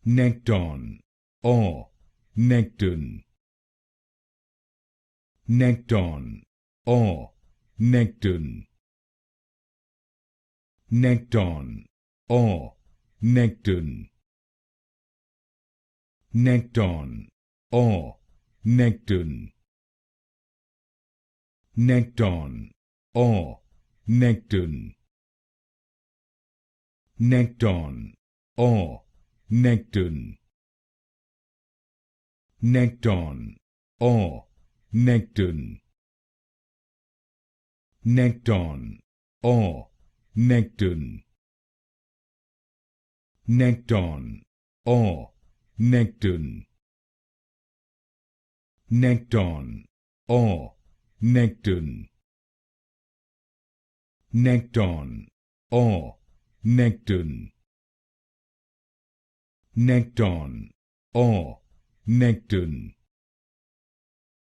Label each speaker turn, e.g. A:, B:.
A: Nekton or Nekton. Nekton or Nekton. Nekton or Nekton. Nekton or Nekton. Nekton or Nekton. Nekton or Nekton. Nekton or Nekton. Nekton or Nekton. Nekton or Nekton. Nekton or Nekton. Nekton or Nekton. Nekton or Nekton.